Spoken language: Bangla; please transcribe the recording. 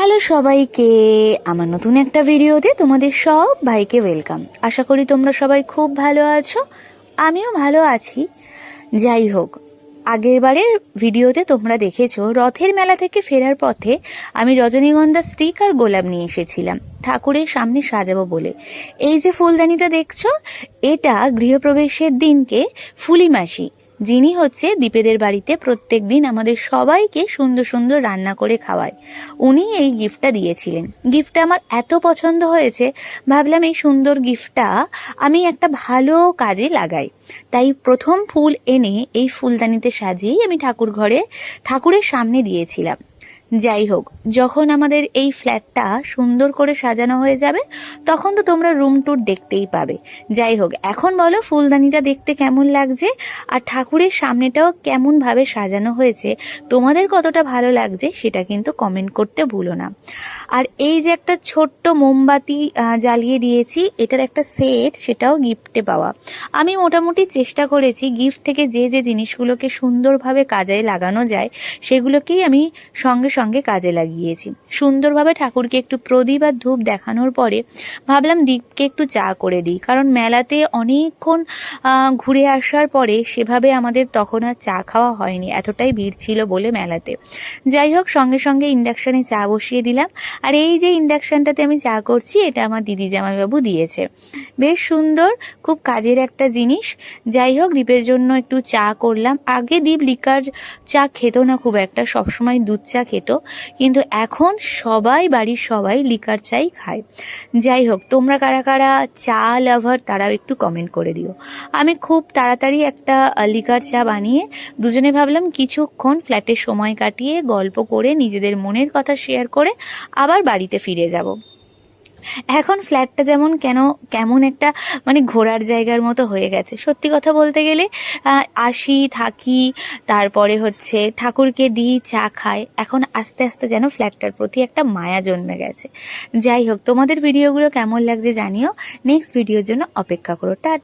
হ্যালো সবাইকে, আমার নতুন একটা ভিডিওতে তোমাদের সব ভাইকে ওয়েলকাম। আশা করি তোমরা সবাই খুব ভালো আছো, আমিও ভালো আছি। যাই হোক, আগের বারের ভিডিওতে তোমরা দেখেছো রথের মেলা থেকে ফেরার পথে আমি রজনীগন্ধা স্টিক আর গোলাপ নিয়ে এসেছিলাম ঠাকুরের সামনে সাজাবো বলে। এই যে ফুলদানিটা দেখছো, এটা গৃহপ্রবেশের দিনকে ফুলি মাসি, যিনি হচ্ছে দীপেদের বাড়িতে প্রত্যেক দিন আমাদের সবাইকে সুন্দর সুন্দর রান্না করে খাওয়ায়, উনি এই গিফটটা দিয়েছিলেন। গিফটটা আমার এত পছন্দ হয়েছে, ভাবলাম এই সুন্দর গিফটটা আমি একটা ভালো কাজে লাগাই। তাই প্রথম ফুল এনে এই ফুলদানিতে সাজিয়ে আমি ঠাকুরের সামনে দিয়েছিলাম। যাই হোক, যখন আমাদের এই ফ্ল্যাটটা সুন্দর করে সাজানো হয়ে যাবে তখন তো তোমরা রুম ট্যুর দেখতেই পাবে। যাই হোক, এখন বলো ফুলদানিটা দেখতে কেমন লাগছে আর ঠাকুরের সামনেটাও কেমন ভাবে সাজানো হয়েছে, তোমাদের কতটা ভালো লাগছে সেটা কিন্তু কমেন্ট করতে ভুলো না। আর এই যে একটা ছোট্ট মোমবাতি জ্বালিয়ে দিয়েছি, এটার একটা সেট, সেটাও গিফটে পাওয়া। আমি মোটামুটি চেষ্টা করেছি গিফট থেকে যে যে জিনিসগুলোকে সুন্দরভাবে কাজে লাগানো যায় সেগুলোকেই আমি সঙ্গে সঙ্গে কাজে লাগিয়েছি। সুন্দরভাবে ঠাকুরকে একটু প্রদীপ আর ধূপ দেখানোর পরে ভাবলাম দীপকে একটু চা করে দিই, কারণ মেলাতে অনেকক্ষণ ঘুরে আসার পরে সেভাবে আমাদের তখন আর চা খাওয়া হয়নি, এতটাই ভিড় ছিল বলে মেলাতে। যাই হোক, সঙ্গে সঙ্গে ইন্ডাকশানে চা বসিয়ে দিলাম। আর এই যে ইন্ডাকশানটাতে আমি চা করছি, এটা আমার দিদি জামাইবাবু দিয়েছে, বেশ সুন্দর, খুব কাজের একটা জিনিস। যাই হোক, দীপের জন্য একটু চা করলাম। আগে দীপ লিকার চা খেত না খুব একটা, সবসময় দুধ চা খেত, কিন্তু এখন বাড়ির সবাই লিকার চাই খায়। যাই হোক, তোমরা কারা কারা চা লাভার তারাও একটু কমেন্ট করে দিও। আমি খুব তাড়াতাড়ি একটা লিকার চা বানিয়ে দুজনে ভাবলাম কিছুক্ষণ ফ্ল্যাটে সময় কাটিয়ে গল্প করে নিজেদের মনের কথা শেয়ার করে আবার বাড়িতে ফিরে যাব। এখন ফ্ল্যাটটা যেমন কেমন একটা ঘোরার জায়গার মতো হয়ে গেছে। সত্যি কথা বলতে গেলে আসি, থাকি, তারপরে হচ্ছে ঠাকুরকে দিই, চা খাই, এখন আস্তে আস্তে যেন ফ্ল্যাটটার প্রতি একটা মায়া জন্মে গেছে। যাই হোক, তোমাদের ভিডিওগুলো কেমন লাগছে জানিও, নেক্সট ভিডিওর জন্য অপেক্ষা করো।